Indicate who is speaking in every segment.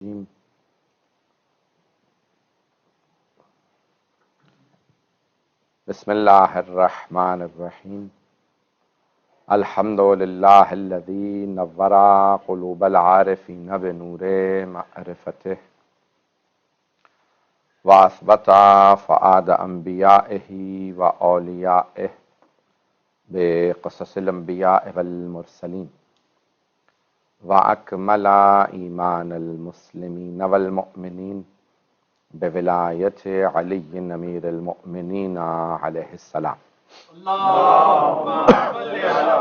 Speaker 1: الرجيم. بسم الله الرحمن الرحيم. الحمد لله الذي نور قلوب العارفين بنور معرفته وأثبت فؤاد أنبيائه وأوليائه بقصص الأنبياء والمرسلين وأكمل إيمان المسلمين والمؤمنين بولاية علي أمير المؤمنين عليه السلام.
Speaker 2: اللهم صل على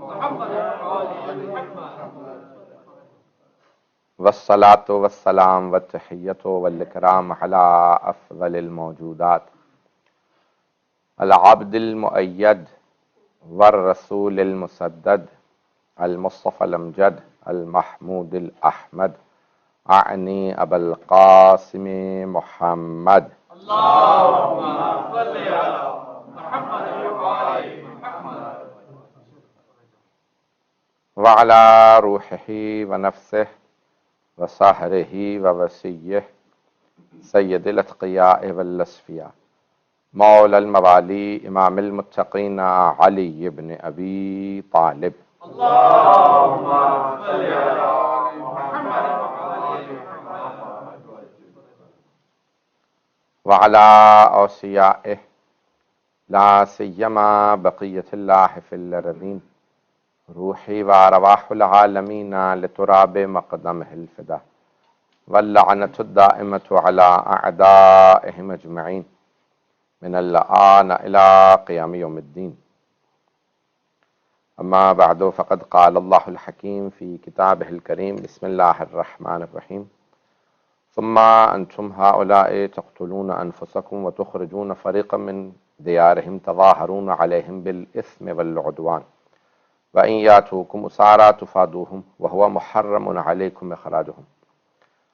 Speaker 2: محمد وآل محمد.
Speaker 1: والصلاة والسلام والتحية والإكرام على أفضل الموجودات العبد المؤيد والرسول المسدد المصطفى الأمجد المحمود الأحمد أعني أبا القاسم محمد.
Speaker 2: اللهم صل على محمد وآل محمد.
Speaker 1: وعلى روحه ونفسه وصهره ووسيه سيد الأتقياء والأصفياء مولى الموالي إمام المتقين علي بن أبي طالب.
Speaker 2: اللهم صل على محمد وآل محمد.
Speaker 1: وعلى أوصيائه لا سيما بقية الله في الأرضين روحي وأرواح العالمين لتراب مقدمه الفدا واللعنة الدائمة على أعدائهم أجمعين من الآن إلى قيام يوم الدين. أما بعد فقد قال الله الحكيم في كتابه الكريم بسم الله الرحمن الرحيم ثم أنتم هؤلاء تقتلون أنفسكم وتخرجون فريقا من ديارهم تظاهرون عليهم بالإثم والعدوان وإن ياتوكم أسارى تفادوهم وهو محرم عليكم إخراجهم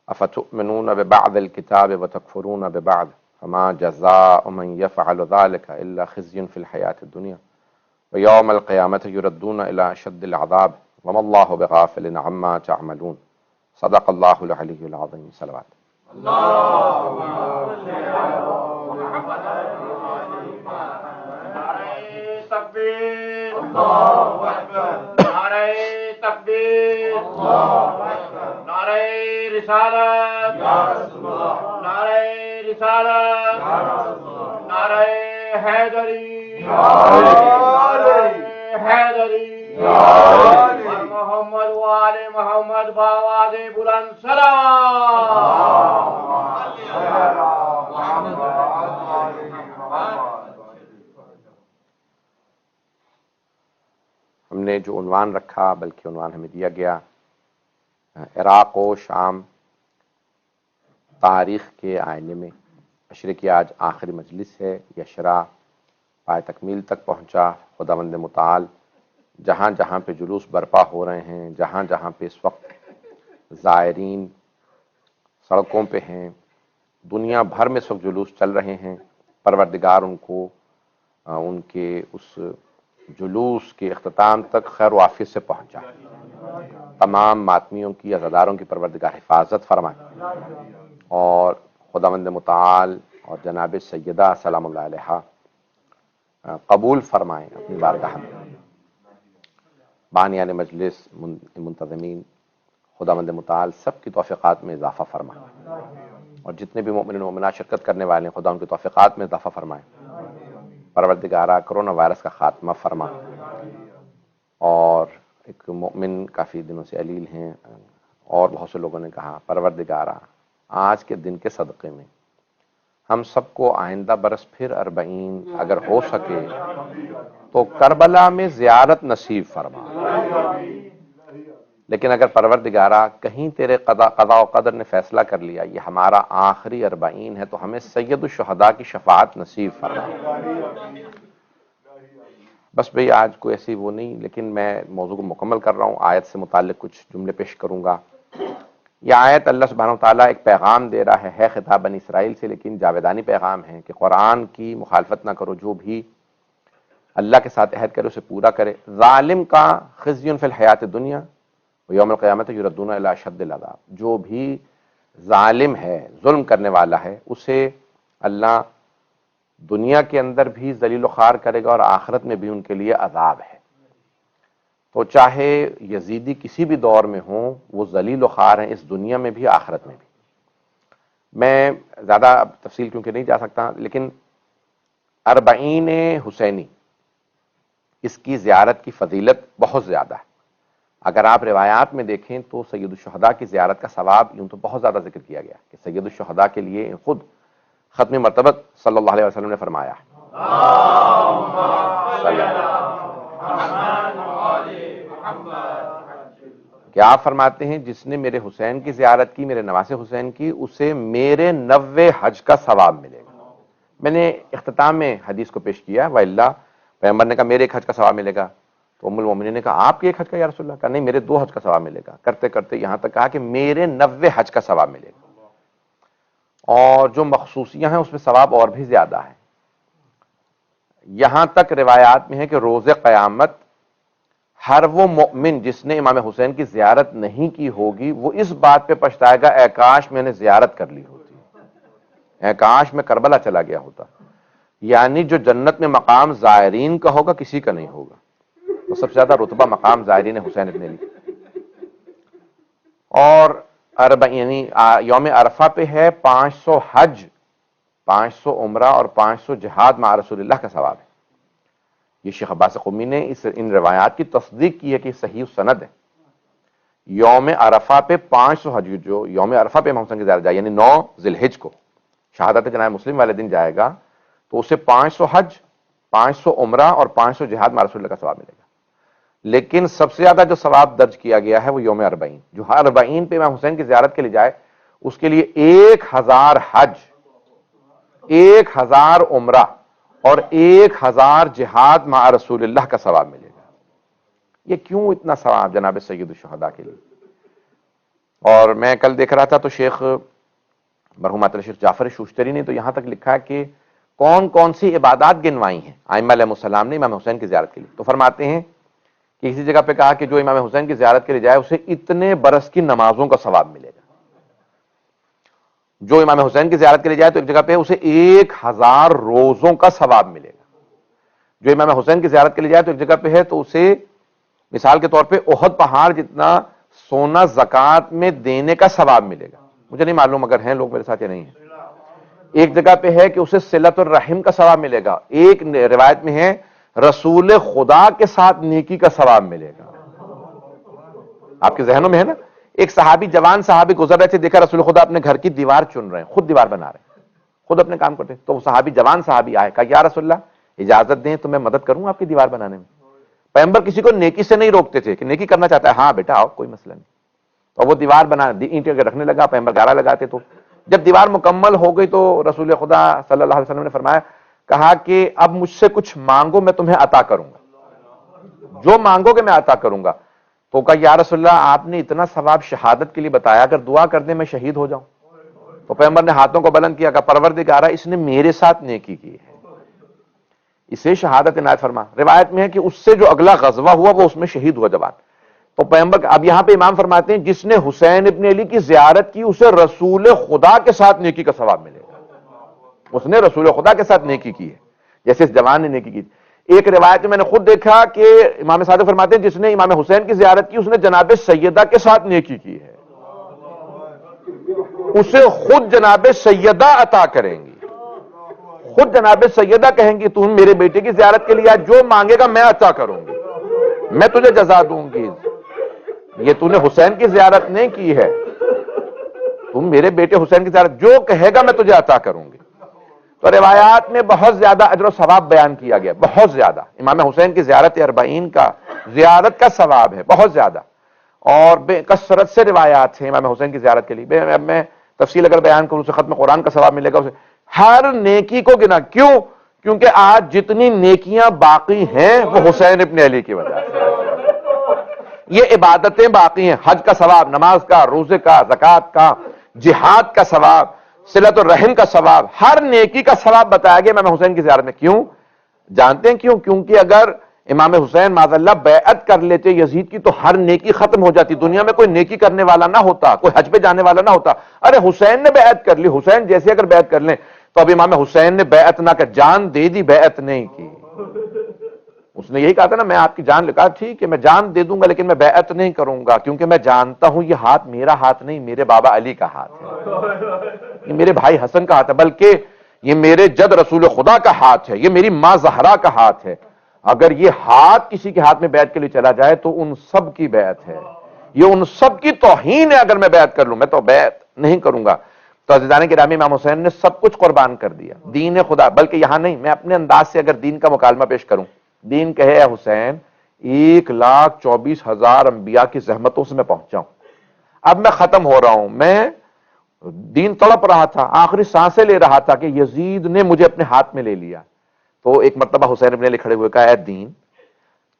Speaker 1: أفتؤمنون ببعض الكتاب وتكفرون ببعض فما جزاء من يفعل ذلك إلا خزي في الحياة الدنيا ويوم القيامة يردون إلى أشد العذاب وما الله بغافل عما تعملون. صدق الله العلي العظيم. صلوات.
Speaker 2: اللهم صل على محمد وآل محمد. نعرہ تکبیر، اللہ اکبر. نعرہ تکبیر، اللہ اکبر. نعرہ رسالت، یا رسول اللہ. نعرہ رسالت، یا رسول اللہ. نعرہ حیدری، یا علی. حیدری، یا علی. اور محمد و آل محمد بآواز بلند سلام.
Speaker 1: ہم نے جو عنوان رکھا بلکہ عنوان ہمیں دیا گیا عراق و شام تاریخ کے آئینے میں. عشرے کی آج آخری مجلس ہے. یہ عشرہ پائے تکمیل تک پہنچا. خداوند متعال جہاں جہاں پہ جلوس برپا ہو رہے ہیں، جہاں جہاں پہ اس وقت زائرین سڑکوں پہ ہیں، دنیا بھر میں اس وقت جلوس چل رہے ہیں، پروردگار ان کو ان کے اس جلوس کے اختتام تک خیر و عافیت سے پہنچا. تمام ماتمیوں کی عزاداروں کی پروردگار حفاظت فرمائے اور خداوند متعال اور جناب سیدہ سلام اللہ علیہا قبول فرمائیں اپنی بارگاہ میں. بانیان مجلس، منتظمین، خداوند متعال سب کی توفیقات میں اضافہ فرمائیں اور جتنے بھی مومنین و مومنات شرکت کرنے والے ہیں خدا ان کی توفیقات میں اضافہ فرمائیں. پروردگارہ کرونا وائرس کا خاتمہ فرما. اور ایک مومن کافی دنوں سے علیل ہیں اور بہت سے لوگوں نے کہا پروردگارہ آج کے دن کے صدقے میں ہم سب کو آئندہ برس پھر 40 اگر ہو سکے تو کربلا میں زیارت نصیب فرما. لیکن اگر پروردگارہ کہیں تیرے قضاء و قدر نے فیصلہ کر لیا یہ ہمارا آخری 40 ہے تو ہمیں سید الشہداء کی شفاعت نصیب فرما. بس بھئی آج کوئی ایسی وہ نہیں، لیکن میں موضوع کو مکمل کر رہا ہوں. آیت سے متعلق کچھ جملے پیش کروں گا. یہ آیت اللہ سبحانہ وتعالیٰ ایک پیغام دے رہا ہے خطاب بنی اسرائیل سے، لیکن جاویدانی پیغام ہے کہ قرآن کی مخالفت نہ کرو، جو بھی اللہ کے ساتھ عہد کرے اسے پورا کرے. ظالم کا خزی فی الحیات دنیا و یوم القیامت یردون الی اشد العذاب. جو بھی ظالم ہے، ظلم کرنے والا ہے، اسے اللہ دنیا کے اندر بھی ذلیل و خوار کرے گا اور آخرت میں بھی ان کے لیے عذاب ہے۔ تو چاہے یزیدی کسی بھی دور میں ہوں، وہ ذلیل و خوار ہیں اس دنیا میں بھی آخرت میں بھی۔ میں زیادہ اب تفصیل کیونکہ نہیں جا سکتا، لیکن 40 حسینی اس کی زیارت کی فضیلت بہت زیادہ ہے۔ اگر آپ روایات میں دیکھیں تو سید الشہداء کی زیارت کا ثواب یوں تو بہت زیادہ ذکر کیا گیا کہ سید الشہداء کے لیے خود ختم مرتبت صلی اللہ علیہ وسلم نے فرمایا ہے کہ آپ فرماتے ہیں جس نے میرے حسین کی زیارت کی، میرے نواسے حسین کی، اسے میرے 90 حج کا ثواب ملے گا۔ میں نے اختتام میں حدیث کو پیش کیا، وَإِلَّا پیغمبر نے کہا میرے 1 حج کا ثواب ملے گا، تو ام المومنین نے کہا آپ کے 1 حج کا یا رسول اللہ؟ کہا نہیں، میرے 2 حج کا ثواب ملے گا، کرتے کرتے یہاں تک کہا کہ میرے 90 حج کا ثواب ملے گا۔ اور جو مخصوصیاں ہیں اس میں ثواب اور بھی زیادہ ہے۔ یہاں تک روایات میں ہے کہ روز قیامت ہر وہ مؤمن جس نے امام حسین کی زیارت نہیں کی ہوگی وہ اس بات پہ پچھتائے گا اے کاش میں نے زیارت کر لی ہوتی، اے کاش میں کربلا چلا گیا ہوتا۔ یعنی جو جنت میں مقام زائرین کا ہوگا کسی کا نہیں ہوگا، تو سب سے زیادہ رتبہ مقام زائرین حسین ابن علی۔ اور یعنی یوم عرفہ پہ ہے 500 حج، 500 عمرہ اور 500 جہاد مع رسول اللہ کا ثواب ہے۔ یہ شیخ عباس قمی نے ان روایات کی تصدیق کی ہے کہ صحیح سند ہے۔ یوم عرفہ پہ 500 حج، جو یوم عرفہ پہ امام حسین کی زیارت جائے یعنی 9 ذی الحجہ کو شہادت جناب مسلم والے دن جائے گا تو اسے 500 حج، 500 عمرہ اور 500 جہاد مع رسول اللہ کا ثواب ملے گا۔ لیکن سب سے زیادہ جو ثواب درج کیا گیا ہے وہ یوم 40، جو ہر 40 پہ امام حسین کی زیارت کے لیے جائے اس کے لیے 1000 حج، 1000 عمرہ اور 1000 جہاد مع رسول اللہ کا ثواب ملے گا۔ یہ کیوں اتنا ثواب جناب سید الشہداء کے لیے؟ اور میں کل دیکھ رہا تھا تو شیخ مرحوم شیخ جعفر شوشتری نے تو یہاں تک لکھا ہے کہ کون کون سی عبادات گنوائی ہیں ائمہ علیہ السلام نے امام حسین کی زیارت کے لیے، تو فرماتے ہیں کہ اسی جگہ پہ کہا کہ جو امام حسین کی زیارت کے لیے جائے اسے اتنے برس کی نمازوں کا ثواب ملے گا۔ جو امام حسین کی زیارت کے لیے جائے تو ایک جگہ پہ اسے 1000 روزوں کا ثواب ملے گا۔ جو امام حسین کی زیارت کے لیے جائے تو ایک جگہ پہ ہے تو اسے مثال کے طور پہ احد پہاڑ جتنا سونا زکوٰۃ میں دینے کا ثواب ملے گا۔ مجھے نہیں معلوم اگر ہیں لوگ میرے ساتھ یا نہیں ہیں۔ ایک جگہ پہ ہے کہ اسے صلۃ الرحم کا ثواب ملے گا۔ ایک روایت میں ہے رسول خدا کے ساتھ نیکی کا ثواب ملے گا۔ آپ کے ذہنوں میں ہے نا، ایک صحابی، جوان صحابی گزر رہے تھے، دیکھا رسول خدا اپنے گھر کی دیوار چن رہے ہیں، خود دیوار بنا رہے ہیں، خود اپنے کام کرتے ہیں۔ تو وہ صحابی، جوان صحابی آئے، کہا یا رسول اللہ اجازت دیں تو میں مدد کروں آپ کی دیوار بنانے میں۔ پیغمبر کسی کو نیکی سے نہیں روکتے تھے کہ نیکی کرنا چاہتا ہے ہاں بیٹا آؤ کوئی مسئلہ نہیں۔ تو وہ دیوار بنا اینٹیں رکھنے لگا، پیغمبر گارا لگاتے، تو جب دیوار مکمل ہو گئی تو رسول خدا صلی اللہ علیہ وسلم نے فرمایا، کہا کہ اب مجھ سے کچھ مانگو میں تمہیں عطا کروں گا، جو مانگو گے میں عطا کروں گا۔ تو کہا یا رسول اللہ آپ نے اتنا ثواب شہادت کے لیے بتایا، اگر دعا کر دیں میں شہید ہو جاؤں۔ تو پیغمبر نے ہاتھوں کو بلند کیا، کہ پروردگارا اس نے میرے ساتھ نیکی کی ہے، اسے شہادت عنایت فرما۔ روایت میں ہے کہ اس سے جو اگلا غزوہ ہوا وہ اس میں شہید ہوا جوان۔ تو پیغمبر اب یہاں پہ امام فرماتے ہیں جس نے حسین ابن علی کی زیارت کی اسے رسول خدا کے ساتھ نیکی کا ثواب ملے گا۔ اس نے رسول خدا کے ساتھ نیکی کی ہے جیسے اس جوان نے نیکی کی۔ ایک روایت میں نے خود دیکھا کہ امام صادق فرماتے ہیں جس نے امام حسین کی زیارت کی اس نے جناب سیدہ کے ساتھ نیکی کی ہے، اسے خود جناب سیدہ عطا کریں گی، خود جناب سیدہ کہیں گی تم میرے بیٹے کی زیارت کے لیے جو مانگے گا میں عطا کروں گی، میں تجھے جزا دوں گی۔ یہ تو نے حسین کی زیارت نہیں کی ہے، تم میرے بیٹے حسین کی زیارت جو کہے گا میں تجھے عطا کروں گی۔ تو روایات میں بہت زیادہ اجر و ثواب بیان کیا گیا، بہت زیادہ امام حسین کی زیارت 40 کا زیارت کا ثواب ہے بہت زیادہ، اور بے کثرت سے روایات ہیں امام حسین کی زیارت کے لیے۔ میں تفصیل اگر بیان کروں اسے ختم قرآن کا ثواب ملے گا، اسے ہر نیکی کو گنا۔ کیوں؟ کیونکہ آج جتنی نیکیاں باقی ہیں وہ حسین ابن علی کی وجہ سے، یہ عبادتیں باقی ہیں، حج کا ثواب، نماز کا، روزے کا، زکوٰۃ کا، جہاد کا ثواب، صلۃ الرحم کا ثواب، ہر نیکی کا ثواب بتایا گیا امام حسین کی زیارت میں۔ کیوں؟ جانتے ہیں کیوں؟ کیونکہ اگر امام حسین معاذ اللہ بیعت کر لیتے یزید کی تو ہر نیکی ختم ہو جاتی، دنیا میں کوئی نیکی کرنے والا نہ ہوتا، کوئی حج پہ جانے والا نہ ہوتا۔ ارے حسین نے بیعت کر لی، حسین جیسے اگر بیعت کر لیں تو اب امام حسین نے بیعت نہ کر، جان دے دی، بیعت نہیں کی۔ اس نے یہی کہا تھا نا، میں آپ کی جان لکھا، ٹھیک ہے میں جان دے دوں گا لیکن میں بیعت نہیں کروں گا، کیونکہ میں جانتا ہوں یہ ہاتھ میرا ہاتھ نہیں، میرے بابا علی کا ہاتھ ہے، یہ میرے بھائی حسن کا ہاتھ ہے، بلکہ یہ میرے جد رسول خدا کا ہاتھ ہے، یہ میری ماں زہرا کا ہاتھ ہے۔ اگر یہ ہاتھ کسی کے ہاتھ میں بیعت کے لیے چلا جائے تو ان سب کی بیعت ہے، یہ ان سب کی توہین ہے اگر میں بیعت کر لوں، میں تو بیعت نہیں کروں گا۔ تو عزیزان گرامی، امام حسین نے سب کچھ قربان کر دیا، دین خدا، بلکہ یہاں نہیں، میں اپنے انداز سے اگر دین کا مکالمہ پیش کروں، دین کہے اے حسین 1,24,000 انبیاء کی زحمتوں سے میں پہنچا ہوں، اب میں ختم ہو رہا ہوں، میں دین تڑپ رہا تھا، آخری سانسیں لے رہا تھا کہ یزید نے مجھے اپنے ہاتھ میں لے لیا۔ تو ایک مرتبہ حسین ابن علی کھڑے ہوئے کہا، اے دین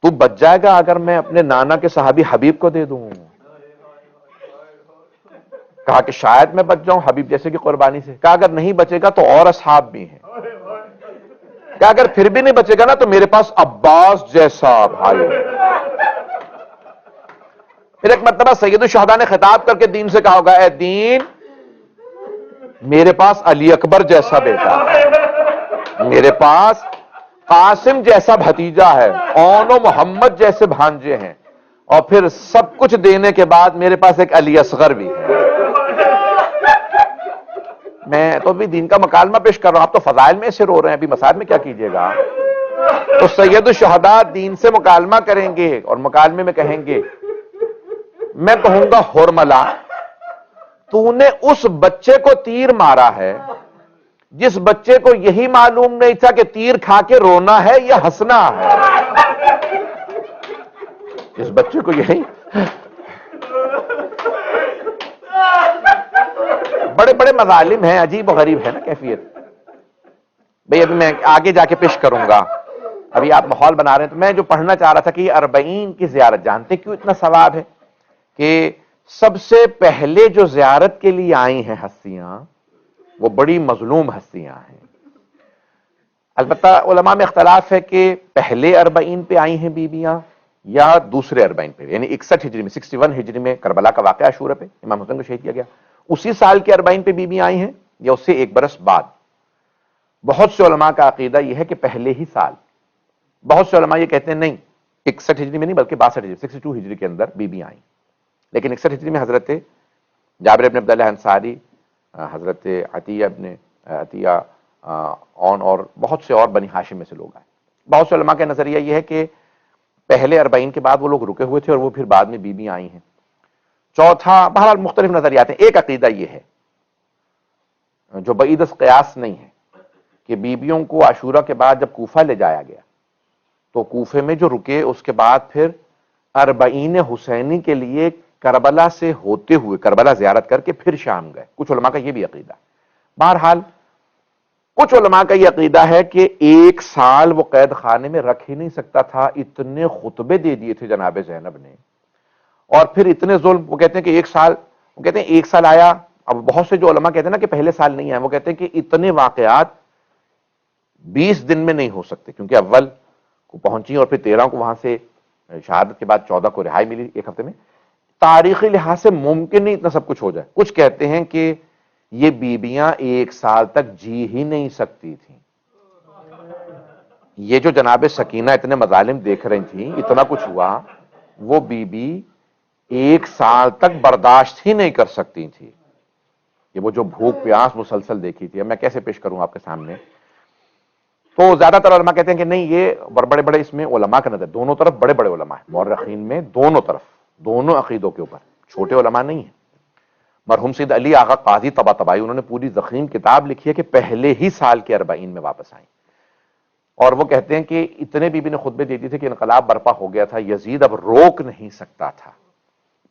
Speaker 1: تو بچ جائے گا اگر میں اپنے نانا کے صحابی حبیب کو دے دوں؟ کہا کہ شاید میں بچ جاؤں حبیب جیسے کی قربانی سے۔ کہا اگر نہیں بچے گا تو اور اصحاب بھی ہیں۔ کہا اگر پھر بھی نہیں بچے گا نا تو میرے پاس عباس جیسا بھائی۔ پھر ایک مرتبہ سید الشہداء نے خطاب کر کے دین سے کہا ہوگا، اے دین میرے پاس علی اکبر جیسا بیٹا ہے، میرے پاس قاسم جیسا بھتیجا ہے، اون و محمد جیسے بھانجے ہیں، اور پھر سب کچھ دینے کے بعد میرے پاس ایک علی اصغر بھی ہے۔ میں تو بھی دین کا مکالمہ پیش کر رہا ہوں، آپ تو فضائل میں سے رو رہے ہیں، ابھی مسائل میں کیا کیجئے گا؟ تو سید الشہداء دین سے مکالمہ کریں گے اور مکالمے میں کہیں گے، میں کہوں گا ہرملا تو نے اس بچے کو تیر مارا ہے جس بچے کو یہی معلوم نہیں تھا کہ تیر کھا کے رونا ہے یا ہنسنا ہے، اس بچے کو یہی، بڑے بڑے مظالم ہیں، عجیب و غریب ہے نا کیفیت۔ بھئی ابھی میں آگے جا کے پیش کروں گا، ابھی آپ ماحول بنا رہے ہیں، تو میں جو پڑھنا چاہ رہا تھا کہ یہ 40 کی زیارت، جانتے کیوں اتنا ثواب ہے؟ کہ سب سے پہلے جو زیارت کے لیے آئی ہیں ہستیاں وہ بڑی مظلوم ہستیاں ہیں۔ البتہ علماء میں اختلاف ہے کہ پہلے 40 پہ آئی ہیں بیویاں یا دوسرے 40 پہ، یعنی 61 ہجری میں، 61 ہجری میں کربلا کا واقعہ عاشورہ پہ امام حسین کو شہید کیا گیا، اسی سال کے 40 پہ بیویاں آئی ہیں یا اس سے ایک برس بعد۔ بہت سے علماء کا عقیدہ یہ ہے کہ پہلے ہی سال، بہت سے علماء یہ کہتے ہیں نہیں 61 ہجری میں نہیں بلکہ 62 ہجری 62 ہجری کے اندر بیویاں آئیں، لیکن 61 ہجری میں حضرت جابر بن عبداللہ انصاری، حضرت عطیہ اور بہت سے اور بنی ہاشم میں سے لوگ آئے۔ بہت سے علماء کا نظریہ یہ ہے کہ پہلے 40 کے بعد وہ لوگ رکے ہوئے تھے اور وہ پھر بعد میں بیویاں آئی ہیں۔ چوتھا، بہرحال مختلف نظریات ہیں، ایک عقیدہ یہ ہے جو بعید از قیاس نہیں ہے کہ بیویوں کو عاشورہ کے بعد جب کوفہ لے جایا گیا تو کوفے میں جو رکے اس کے بعد پھر 40 حسینی کے لیے کربلا سے ہوتے ہوئے کربلا زیارت کر کے پھر شام گئے۔ کچھ علماء کا یہ بھی عقیدہ ہے۔ بہرحال کچھ علماء کا یہ عقیدہ ہے کہ 1 سال وہ قید خانے میں رکھ ہی نہیں سکتا تھا، اتنے خطبے دے دیے تھے جناب زینب نے، اور پھر اتنے ظلم، وہ کہتے ہیں کہ 1 سال، وہ کہتے ہیں 1 سال آیا، اب بہت سے جو علماء کہتے ہیں نا کہ پہلے سال نہیں آئے، وہ کہتے ہیں کہ اتنے واقعات 20 دن میں نہیں ہو سکتے، کیونکہ اول کو پہنچی اور پھر 13 کو وہاں سے شہادت کے بعد 14 کو رہائی ملی 1 ہفتے میں، تاریخی لحاظ سے ممکن نہیں اتنا سب کچھ ہو جائے۔ کچھ کہتے ہیں کہ یہ بیویاں 1 سال تک جی ہی نہیں سکتی تھیں، یہ جو جناب سکینہ اتنے مظالم دیکھ رہی تھیں، اتنا کچھ ہوا، وہ بی 1 سال تک برداشت ہی نہیں کر سکتی تھی، یہ وہ جو بھوک پیاس مسلسل دیکھی تھی۔ اب میں کیسے پیش کروں آپ کے سامنے؟ تو زیادہ تر علماء کہتے ہیں کہ نہیں، یہ بڑے بڑے اس میں علماء کا نظر، دونوں طرف بڑے بڑے علماء ہیں مورخین میں، دونوں طرف، دونوں عقیدوں کے اوپر، چھوٹے علماء نہیں ہیں۔ مرحوم سید علی آغا قاضی طباطبائی، انہوں نے پوری ضخیم کتاب لکھی ہے کہ پہلے ہی سال کے 40 میں واپس آئیں، اور وہ کہتے ہیں کہ اتنے بیوی نے خطبے دے دی تھے کہ انقلاب برپا ہو گیا تھا، یزید اب روک نہیں سکتا تھا۔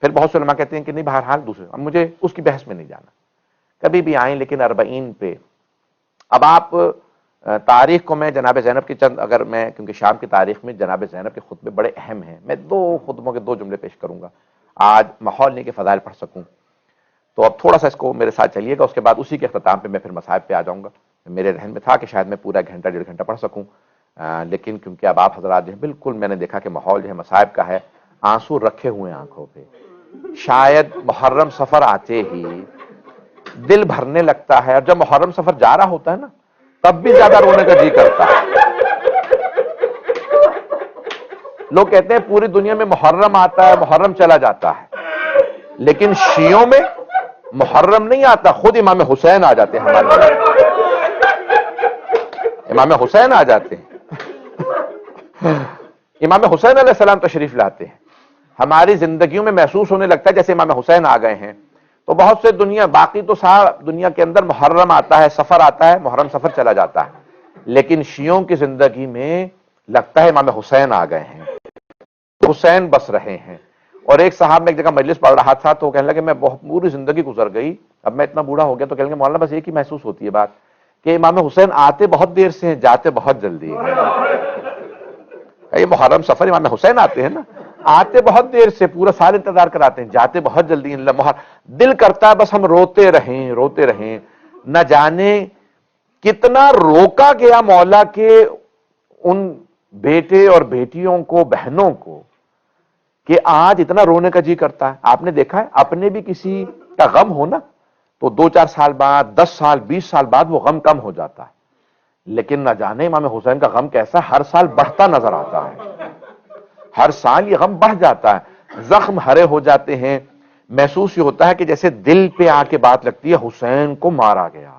Speaker 1: پھر بہت سے علماء کہتے ہیں کہ نہیں، بہرحال دوسرے، اب مجھے اس کی بحث میں نہیں جانا، کبھی بھی آئیں لیکن 40 پہ۔ اب آپ تاریخ کو، میں جناب زینب کی چند، اگر میں، کیونکہ شام کی تاریخ میں جناب زینب کے خطبے بڑے اہم ہیں، میں 2 خطبوں کے 2 جملے پیش کروں گا، آج ماحول نہیں کہ فضائل پڑھ سکوں، تو اب تھوڑا سا اس کو میرے ساتھ چلیے گا، اس کے بعد اسی کے اختتام پہ میں پھر مصائب پہ آ جاؤں گا۔ میرے ذہن میں تھا کہ شاید میں پورا 1 گھنٹہ 1.5 گھنٹہ پڑھ سکوں، لیکن کیونکہ اب آپ حضرات جو ہے بالکل میں نے دیکھا کہ ماحول جو ہے مصائب کا ہے، آنسو رکھے ہوئے آنکھوں پہ. شاید محرم سفر آتے ہی دل بھرنے لگتا ہے، اور جب محرم سفر جا رہا ہوتا ہے نا تب بھی زیادہ رونے کا جی کرتا ہے. لوگ کہتے ہیں پوری دنیا میں محرم آتا ہے، محرم چلا جاتا ہے، لیکن شیعوں میں محرم نہیں آتا، خود امام حسین آ جاتے ہیں ہمارے. امام حسین آ جاتے ہیں، امام حسین علیہ السلام تشریف لاتے ہیں. ہماری زندگیوں میں محسوس ہونے لگتا ہے جیسے امام حسین آ گئے ہیں. تو بہت سے دنیا باقی تو سارا دنیا کے اندر محرم آتا ہے، سفر آتا ہے، محرم سفر چلا جاتا ہے، لیکن شیعوں کی زندگی میں لگتا ہے امام حسین آ گئے ہیں، حسین بس رہے ہیں. اور ایک صاحب میں ایک جگہ مجلس پڑھ رہا تھا تو کہنے لگے میں بہت پوری زندگی گزر گئی، اب میں اتنا بوڑھا ہو گیا، تو کہنے لگے مولانا بس ایک ہی محسوس ہوتی ہے بات کہ امام حسین آتے بہت دیر سے ہیں، جاتے بہت جلدی ہیں. یہ محرم سفر امام حسین آتے ہیں نا، آتے بہت دیر سے، پورا سال انتظار کراتے ہیں، جاتے بہت جلدی ہیں. دل کرتا ہے بس ہم روتے رہیں روتے رہیں. نہ جانے کتنا روکا گیا مولا کے ان بیٹے اور بیٹیوں کو، بہنوں کو، کہ آج اتنا رونے کا جی کرتا ہے. آپ نے دیکھا ہے اپنے بھی کسی کا غم ہو نا تو 2-4 سال بعد، 10 سال 20 سال بعد وہ غم کم ہو جاتا ہے، لیکن نہ جانے امام حسین کا غم کیسا ہر سال بڑھتا نظر آتا ہے. ہر سال یہ غم بڑھ جاتا ہے، زخم ہرے ہو جاتے ہیں. محسوس یہ ہوتا ہے کہ جیسے دل پہ آ کے بات لگتی ہے حسین کو مارا گیا.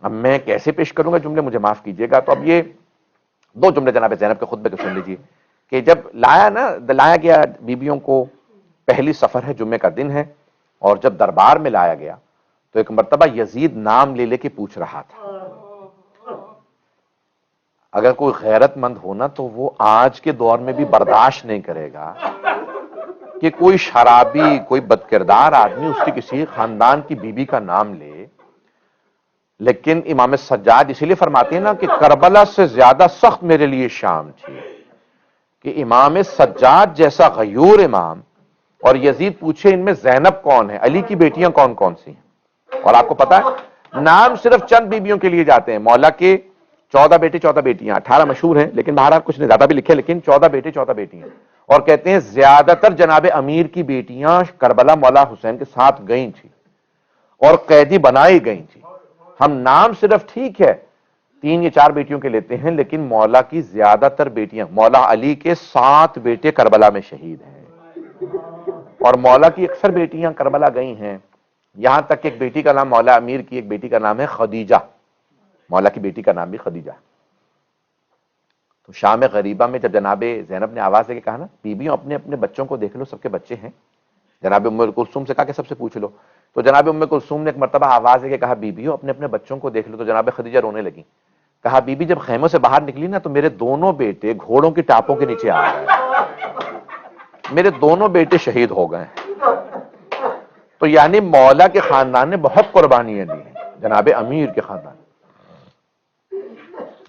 Speaker 1: اب میں کیسے پیش کروں گا جملے، مجھے معاف کیجیے گا. تو اب یہ 2 جملے جناب زینب کے خطبے کے سن لیجیے کہ جب لایا گیا بیبیوں کو، پہلی سفر ہے، جمعے کا دن ہے، اور جب دربار میں لایا گیا تو ایک مرتبہ یزید نام لے لے کے پوچھ رہا تھا. اگر کوئی غیرت مند ہونا تو وہ آج کے دور میں بھی برداشت نہیں کرے گا کہ کوئی شرابی، کوئی بدکردار آدمی اس کی کسی خاندان کی بیوی کا نام لے. لیکن امام سجاد اسی لیے فرماتے ہیں نا کہ کربلا سے زیادہ سخت میرے لیے شام تھی، کہ امام سجاد جیسا غیور امام، اور یزید پوچھے ان میں زینب کون ہے، علی کی بیٹیاں کون کون سی ہیں. اور آپ کو پتا ہے نام صرف چند بیبیوں کے لیے جاتے ہیں. مولا کے 14 بیٹے 14 بیٹیاں، 18 مشہور ہیں لیکن بہرحال کچھ نے زیادہ بھی لکھے، لیکن 14 بیٹے 14 بیٹیاں. اور کہتے ہیں زیادہ تر جناب امیر کی بیٹیاں کربلا مولا حسین کے ساتھ گئی تھی اور قیدی بنائی گئی تھی. ہم نام صرف ٹھیک ہے 3 یا 4 بیٹیوں کے لیتے ہیں، لیکن مولا کی زیادہ تر بیٹیاں، مولا علی کے 7 بیٹے کربلا میں شہید ہیں، اور مولا کی اکثر بیٹیاں کربلا گئی ہیں. یہاں تک کہ ایک بیٹی کا نام، مولا امیر کی ایک بیٹی کا نام ہے خدیجہ، مولا کی بیٹی کا نام بھی خدیجہ. تو شام غریبہ میں جب جناب زینب نے آواز دے کے کہا نا بیبیوں اپنے اپنے بچوں کو دیکھ لو، سب کے بچے ہیں. جناب ام کلثوم سے کہا کہ سب سے پوچھ لو. تو جناب ام کلثوم نے ایک مرتبہ آواز دے کے کہا بیبیوں اپنے اپنے بچوں کو دیکھ لو. تو جناب خدیجہ رونے لگی. کہا بی بی جب خیموں سے باہر نکلی نا تو میرے دونوں بیٹے گھوڑوں کی ٹاپوں کے نیچے آ گئے، میرے دونوں بیٹے شہید ہو گئے. تو یعنی مولا کے خاندان نے بہت قربانیاں دی ہیں، جناب امیر کے خاندان،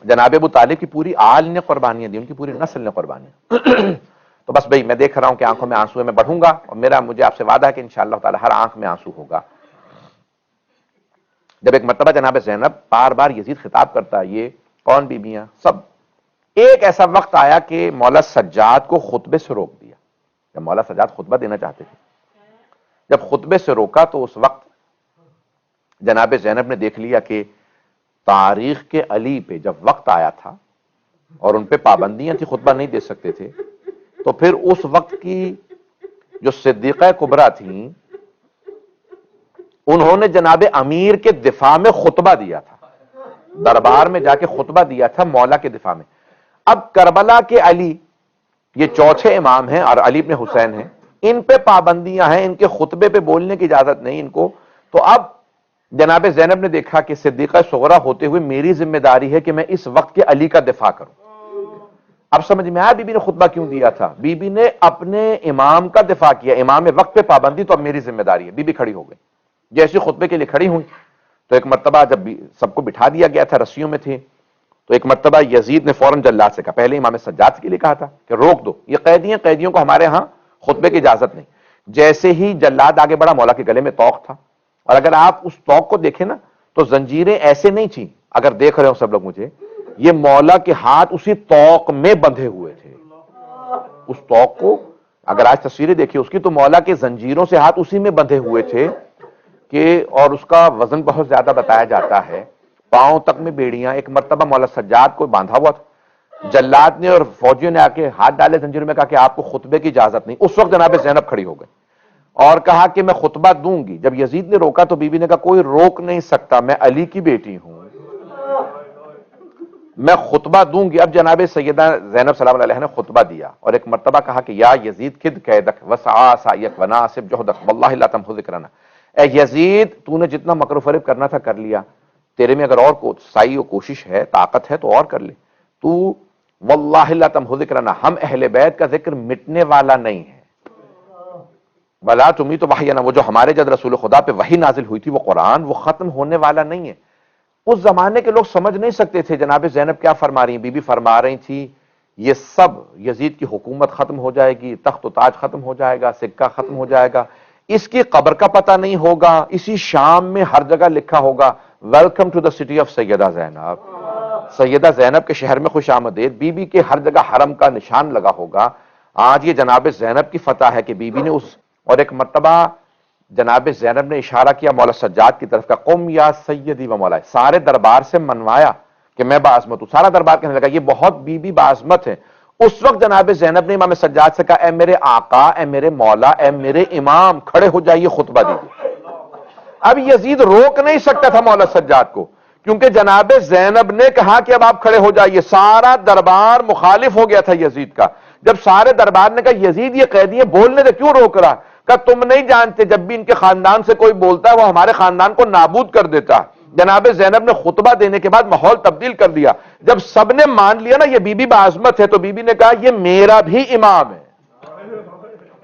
Speaker 1: جناب ابو طالب کی پوری آل نے قربانیاں دی، ان کی پوری نسل نے قربانیاں. تو بس بھائی میں دیکھ رہا ہوں کہ آنکھوں میں آنسو ہے، میں بڑھوں گا، اور مجھے آپ سے وعدہ ہے کہ انشاءاللہ تعالی ہر آنکھ میں آنسو ہوگا. جب ایک مرتبہ جناب زینب بار بار یزید خطاب کرتا ہے، یہ کون بیبیاں سب، ایک ایسا وقت آیا کہ مولا سجاد کو خطبے سے روک دیا. جب مولا سجاد خطبہ دینا چاہتے تھے، جب خطبے سے روکا تو اس وقت جناب زینب نے دیکھ لیا کہ تاریخ کے علی پہ جب وقت آیا تھا اور ان پہ پابندیاں تھی، خطبہ نہیں دے سکتے تھے، تو پھر اس وقت کی جو صدیقہ کبریٰ تھیں انہوں نے جناب امیر کے دفاع میں خطبہ دیا تھا، دربار میں جا کے خطبہ دیا تھا مولا کے دفاع میں. اب کربلا کے علی یہ چوتھے امام ہیں اور علی ابن حسین ہیں، ان پہ پابندیاں ہیں، ان کے خطبے پہ بولنے کی اجازت نہیں ان کو. تو اب جناب زینب نے دیکھا کہ صدیقہ صغریٰ ہوتے ہوئے میری ذمہ داری ہے کہ میں اس وقت کے علی کا دفاع کروں. اب سمجھ میں آیا بی بی نے خطبہ کیوں دیا تھا، بی بی نے اپنے امام کا دفاع کیا، امام وقت پہ پابندی تو اب میری ذمہ داری ہے. بی بی کھڑی ہو گئی، جیسے خطبے کے لیے کھڑی ہوئی تو ایک مرتبہ جب سب کو بٹھا دیا گیا تھا، رسیوں میں تھے، تو ایک مرتبہ یزید نے فوراً جلاد سے کہا، پہلے امام سجاد کے لیے کہا تھا کہ روک دو، یہ قیدیوں کو ہمارے ہاں خطبے کی اجازت نہیں. جیسے ہی جلاد آگے بڑھا، مولا کے گلے میں توق تھا، اور اگر آپ اس توق کو دیکھیں نا تو زنجیریں ایسے نہیں تھیں، اگر دیکھ رہے ہو سب لوگ مجھے، یہ مولا کے ہاتھ اسی طوق میں بندھے ہوئے تھے. اس طوق کو اگر آج تصویریں دیکھیں اس کی تو مولا کے زنجیروں سے ہاتھ اسی میں بندھے ہوئے تھے کہ اور اس کا وزن بہت زیادہ بتایا جاتا ہے. پاؤں تک میں بیڑیاں. ایک مرتبہ مولا سجاد کو باندھا ہوا تھا. جلاد نے اور فوجیوں نے آ کے ہاتھ ڈالے زنجیر میں, کہا کہ آپ کو خطبے کی اجازت نہیں. اس وقت جناب زینب کھڑی ہو گئی اور کہا کہ میں خطبہ دوں گی. جب یزید نے روکا تو بی بی نے کہا کوئی روک نہیں سکتا, میں علی کی بیٹی ہوں, میں خطبہ دوں گی. اب جناب سیدہ زینب سلام علیہ نے خطبہ دیا اور ایک مرتبہ کہا کہ یا یزید کد قیدک وسعا سعیک وناسب جہدک واللہ لا تمحو ذکرنا. اے یزید تو نے جتنا مکر و فریب کرنا تھا کر لیا, تیرے میں اگر اور سعی و کوشش ہے, طاقت ہے تو اور کر لے. تو واللہ لا تمحو ذکرنا, ہم اہل بیت کا ذکر مٹنے والا نہیں ہے. بلا تمہیں تو وحی نا, وہ جو ہمارے جد رسول خدا پہ وحی نازل ہوئی تھی وہ قرآن, وہ ختم ہونے والا نہیں ہے. اس زمانے کے لوگ سمجھ نہیں سکتے تھے جناب زینب کیا فرما رہی ہیں. بی بی فرما رہی تھی یہ سب یزید کی حکومت ختم ہو جائے گی, تخت و تاج ختم ہو جائے گا, سکہ ختم ہو جائے گا, اس کی قبر کا پتہ نہیں ہوگا, اسی شام میں ہر جگہ لکھا ہوگا welcome to the city of Syeda Zainab, Syeda Zainab کے شہر میں خوش آمدید. بی بی کے ہر جگہ حرم کا نشان لگا ہوگا. آج یہ جناب زینب کی فتح ہے کہ بی بی نے اس. اور ایک مرتبہ جناب زینب نے اشارہ کیا مولا سجاد کی طرف کا, قم یا سیدی و مولا, سارے دربار سے منوایا کہ میں باعظمت ہوں. سارا دربار کہنے لگا یہ بہت بی بی باعظمت ہے. اس وقت جناب زینب نے امام سجاد سے کہا اے میرے آقا, اے میرے مولا, اے میرے امام, کھڑے ہو جائیے خطبہ دیجیے. اب یزید روک نہیں سکتا تھا مولا سجاد کو, کیونکہ جناب زینب نے کہا کہ اب آپ کھڑے ہو جائیے. سارا دربار مخالف ہو گیا تھا یزید کا. جب سارے دربار نے کہا یزید یہ قیدی بولنے دے, کیوں روک رہا, کہ تم نہیں جانتے جب بھی ان کے خاندان سے کوئی بولتا ہے وہ ہمارے خاندان کو نابود کر دیتا. جناب زینب نے خطبہ دینے کے بعد ماحول تبدیل کر دیا. جب سب نے مان لیا نا یہ بی بی باعظمت ہے, تو بی بی نے کہا یہ میرا بھی امام ہے,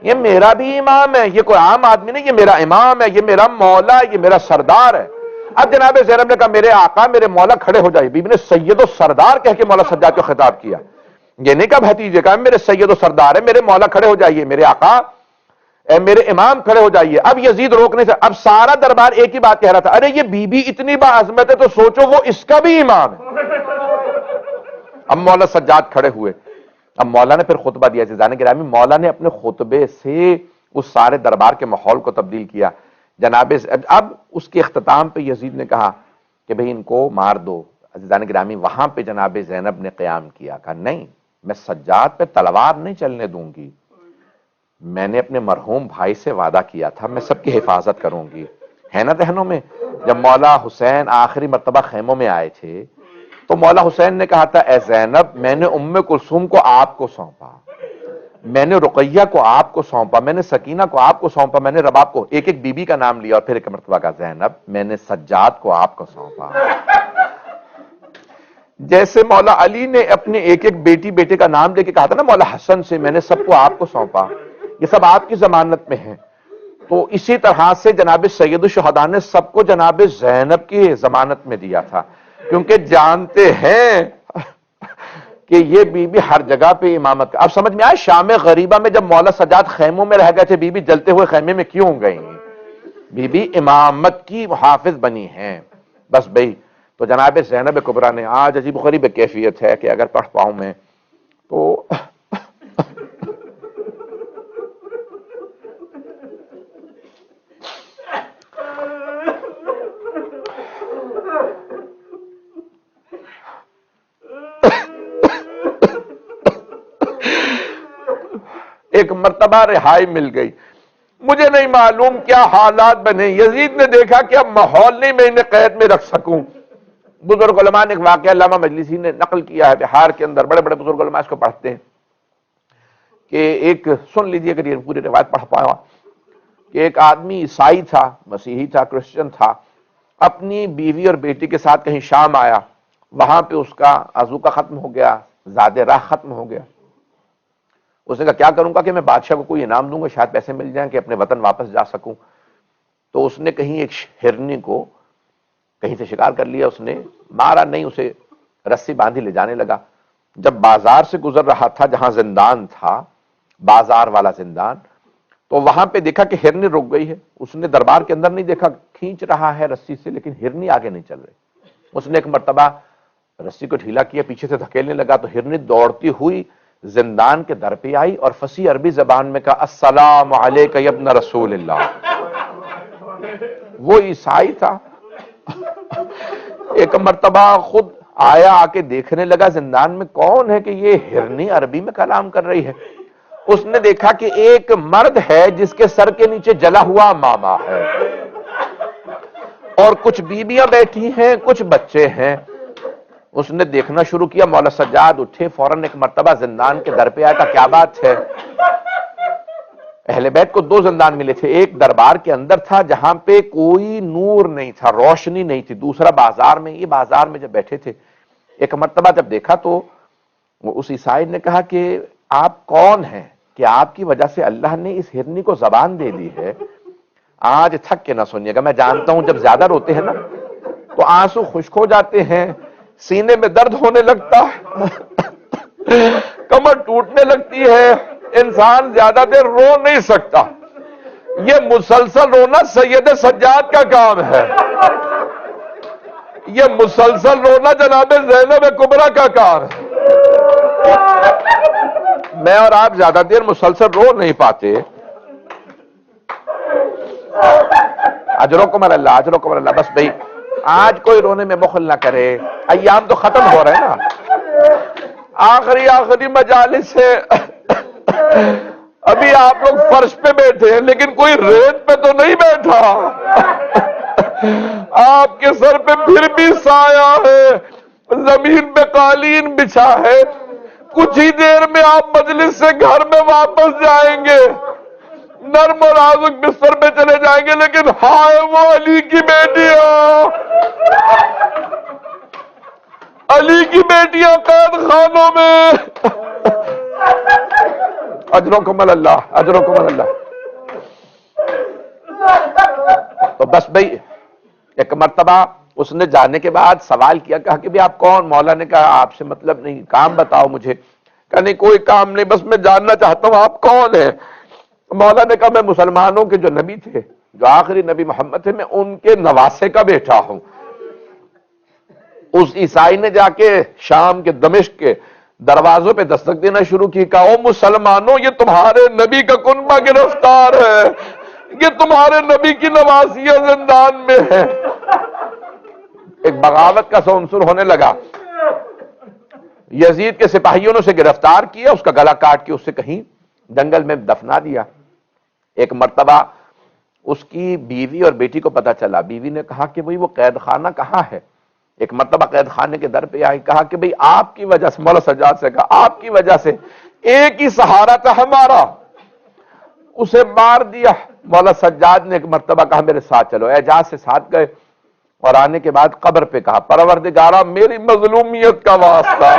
Speaker 1: یہ میرا بھی امام ہے, یہ کوئی عام آدمی نہیں, یہ میرا امام ہے, یہ میرا مولا, یہ میرا سردار ہے. اب جناب زینب نے کہا میرے آقا, میرے مولا, کھڑے ہو جائیے. بی بی نے سید و سردار کہہ کے مولا سجاد کو خطاب کیا. یہ نہیں کہا بھتیجے, کہا میرے سید و سردار ہے, میرے مولا کھڑے ہو جائیے, میرے آقا اے میرے امام کھڑے ہو جائیے. اب یزید روکنے سے, اب سارا دربار ایک ہی بات کہہ رہا تھا, ارے یہ بی بی اتنی باعظمت ہے تو سوچو وہ اس کا بھی امام ہے. اب مولا سجاد کھڑے ہوئے. اب مولا نے پھر خطبہ دیا. عزیزان گرامی, مولا نے اپنے خطبے سے اس سارے دربار کے ماحول کو تبدیل کیا. جناب اب اس کے اختتام پہ یزید نے کہا کہ بھئی ان کو مار دو. عزیزان گرامی, وہاں پہ جناب زینب نے قیام کیا, کہا نہیں, میں سجاد پہ تلوار نہیں چلنے دوں گی. میں نے اپنے مرحوم بھائی سے وعدہ کیا تھا میں سب کی حفاظت کروں گی. ہے نا ذہنوں میں, جب مولا حسین آخری مرتبہ خیموں میں آئے تھے تو مولا حسین نے کہا تھا اے زینب, میں نے ام کلثوم کو آپ کو سونپا, میں نے رقیہ کو آپ کو سونپا, میں نے سکینہ کو آپ کو سونپا, میں نے رباب کو, ایک ایک بی بی کا نام لیا اور پھر ایک مرتبہ کہا زینب میں نے سجاد کو آپ کو سونپا. جیسے مولا علی نے اپنے ایک ایک بیٹی بیٹے کا نام لے کے کہا تھا نا مولا حسن سے میں نے سب کو آپ کو سونپا, یہ سب آپ کی ضمانت میں ہیں. تو اسی طرح سے جناب سید الشہداء نے سب کو جناب زینب کی ضمانت میں دیا تھا, کیونکہ جانتے ہیں کہ یہ بی بی ہر جگہ پہ امامت کا. اب سمجھ میں آئے شام غریبہ میں جب مولا سجاد خیموں میں رہ گئے تھے, بی بی جلتے ہوئے خیمے میں کیوں گئی؟ بی بی امامت کی محافظ بنی ہیں. بس بھئی تو جناب زینب کبریٰ نے, آج عجیب غریب کیفیت ہے کہ اگر پڑھ پاؤں میں تو ایک مرتبہ رہائی مل گئی. مجھے نہیں معلوم کیا حالات بنے. یزید نے دیکھا کہ اب ماحول نہیں میں انہیں قید میں رکھ سکوں. بزرگ علماء نے ایک واقعہ علامہ مجلسی نے نقل کیا ہے بہار کے اندر, بڑے بڑے بزرگ علماء اس کو پڑھتے ہیں, کہ ایک سن لیجئے اگر یہ پوری روایت پڑھ پایا, کہ ایک آدمی عیسائی تھا, مسیحی تھا, کرسچن تھا, اپنی بیوی اور بیٹی کے ساتھ کہیں شام آیا, وہاں پہ اس کا عزوقہ ختم ہو گیا, زاد راہ ختم ہو گیا. اس نے کہا کیا کروں گا کہ میں بادشاہ کو کوئی انعام دوں گا, شاید پیسے مل جائیں کہ اپنے وطن واپس جا سکوں. تو اس نے کہیں ایک ہرنی کو کہیں سے شکار کر لیا, اس نے مارا نہیں, اسے رسی باندھی لے جانے لگا. جب بازار سے گزر رہا تھا جہاں زندان تھا, بازار والا زندان, تو وہاں پہ دیکھا کہ ہرنی رک گئی ہے. اس نے دربار کے اندر نہیں دیکھا, کھینچ رہا ہے رسی سے لیکن ہرنی آگے نہیں چل رہی. اس نے ایک مرتبہ رسی کو ڈھیلا کیا، پیچھے سے دھکیلنے لگا تو ہرنی دوڑتی ہوئی زندان کے در پہ آئی اور فصیح عربی زبان میں کہا السلام علیک یا ابن رسول اللہ۔ وہ عیسائی تھا، ایک مرتبہ خود آیا، آ کے دیکھنے لگا زندان میں کون ہے کہ یہ ہرنی عربی میں کلام کر رہی ہے۔ اس نے دیکھا کہ ایک مرد ہے جس کے سر کے نیچے جلا ہوا ماما ہے، اور کچھ بیویاں بیٹھی ہیں، کچھ بچے ہیں۔ اس نے دیکھنا شروع کیا، مولا سجاد اٹھے، فوراً ایک مرتبہ زندان کے در پہ آیا، کہا کیا بات ہے؟ اہل بیت کو دو زندان ملے تھے، ایک دربار کے اندر تھا جہاں پہ کوئی نور نہیں تھا، روشنی نہیں تھی، دوسرا بازار میں۔ یہ بازار میں جب بیٹھے تھے، ایک مرتبہ جب دیکھا تو اس عیسائی نے کہا کہ آپ کون ہیں کہ آپ کی وجہ سے اللہ نے اس ہرنی کو زبان دے دی ہے؟ آج تھک کے نہ سنیے گا، میں جانتا ہوں جب زیادہ روتے ہیں نا تو آنسو خشک ہو جاتے ہیں، سینے میں درد ہونے لگتا ہے، کمر ٹوٹنے لگتی ہے، انسان زیادہ دیر رو نہیں سکتا۔ یہ مسلسل رونا سید سجاد کا کام ہے، یہ مسلسل رونا جناب زینب کبریٰ کا کام ہے۔ میں اور آپ زیادہ دیر مسلسل رو نہیں پاتے۔ اجرکم اللہ، اجرکم اللہ۔ بس بھئی آج کوئی رونے میں بخل نہ کرے، ایام تو ختم ہو رہے ہیں نا، آخری مجالس ہے، ابھی آپ لوگ فرش پہ بیٹھے ہیں لیکن کوئی ریت پہ تو نہیں بیٹھا، آپ کے سر پہ پھر بھی سایہ ہے، زمین پہ قالین بچھا ہے، کچھ ہی دیر میں آپ مجلس سے گھر میں واپس جائیں گے، نرم اور نازک بستر پہ چلے جائیں گے، لیکن ہائے وہ علی کی بیٹیاں، علی کی بیٹیاں قید خانوں میں۔ اجرکم اللہ، اجرکم اللہ۔ تو بس بھئی ایک مرتبہ اس نے جانے کے بعد سوال کیا، کہا کہ بھی آپ کون؟ مولا نے کہا آپ سے مطلب نہیں، کام بتاؤ مجھے۔ کہا نہیں کوئی کام نہیں، بس میں جاننا چاہتا ہوں آپ کون ہیں؟ مولا نے کہا میں مسلمانوں کے جو نبی تھے، جو آخری نبی محمد تھے، میں ان کے نواسے کا بیٹا ہوں۔ اس عیسائی نے جا کے شام کے دمشق کے دروازوں پہ دستک دینا شروع کی، کہا او مسلمانوں، یہ تمہارے نبی کا کنبہ گرفتار ہے، یہ تمہارے نبی کی نواسیاں زندان میں ہے۔ ایک بغاوت کا سا عنصر ہونے لگا، یزید کے سپاہیوں نے اسے گرفتار کیا، اس کا گلا کاٹ کے اسے کہیں جنگل میں دفنا دیا۔ ایک مرتبہ اس کی بیوی اور بیٹی کو پتا چلا، بیوی نے کہا کہ بھئی وہ قید خانہ کہاں ہے؟ ایک مرتبہ قید خانے کے در پہ آئی، کہا کہ بھئی آپ کی وجہ سے، مولا سجاد سے کہا آپ کی وجہ سے ایک ہی سہارا تھا ہمارا، اسے مار دیا۔ مولا سجاد نے ایک مرتبہ کہا میرے ساتھ چلو، اعجاز سے ساتھ گئے، اور آنے کے بعد قبر پہ کہا پروردگارا میری مظلومیت کا واسطہ،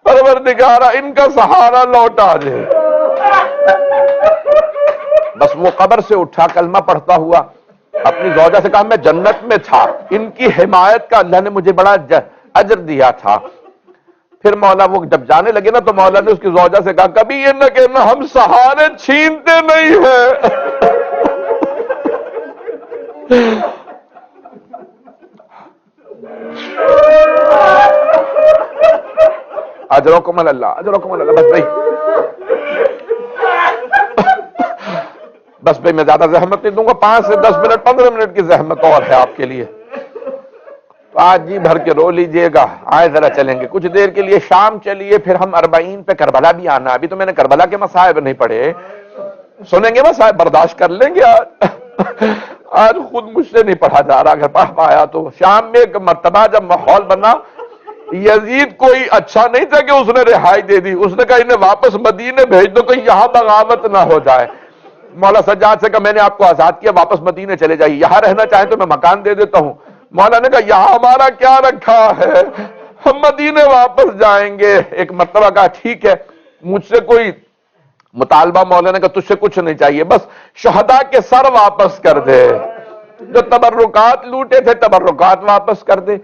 Speaker 1: پروردگارا ان کا سہارا لوٹا دے۔ بس وہ قبر سے اٹھا، کلمہ پڑھتا ہوا اپنی زوجہ سے کہا میں جنت میں تھا، ان کی حمایت کا اللہ نے مجھے بڑا اجر دیا تھا۔ پھر مولا وہ جب جانے لگے نا تو مولا نے اس کی زوجہ سے کہا کبھی یہ نہ کہنا ہم سہارے چھینتے نہیں ہیں۔ اجرکم اللہ، اجرکم اللہ۔ بس بھئی میں زیادہ زحمت نہیں دوں گا، 5 سے 10 منٹ 15 منٹ کی زحمت اور ہے آپ کے لیے، تو آج جی بھر کے رو لیجئے گا۔ آئے ذرا چلیں گے کچھ دیر کے لیے، شام چلیے، پھر ہم 40 پہ کربلا بھی آنا، ابھی تو میں نے کربلا کے مصائب نہیں پڑھے، سنیں گے مصائب، برداشت کر لیں گے آج خود مجھ سے نہیں پڑھا جا رہا، اگر پڑھ پایا تو۔ شام میں ایک مرتبہ جب ماحول بنا، یزید کوئی اچھا نہیں تھا کہ اس نے رہائی دے دی، اس نے کہا انہیں واپس مدینے بھیج دو کہیں یہاں بغاوت نہ ہو جائے۔ مولا سجاد سے کہا میں نے آپ کو آزاد کیا، واپس مدینے چلے جائیے، یہاں رہنا چاہیں تو میں مکان دے دیتا ہوں۔ مولا نے کہا یہاں ہمارا کیا رکھا ہے، ہم مدینے واپس جائیں گے۔ ایک مرتبہ کہا ٹھیک ہے، مجھ سے کوئی مطالبہ، مولا نے کہا تجھ سے کچھ نہیں چاہیے، بس شہداء کے سر واپس کر دے، جو تبرکات لوٹے تھے تبرکات واپس کر دے۔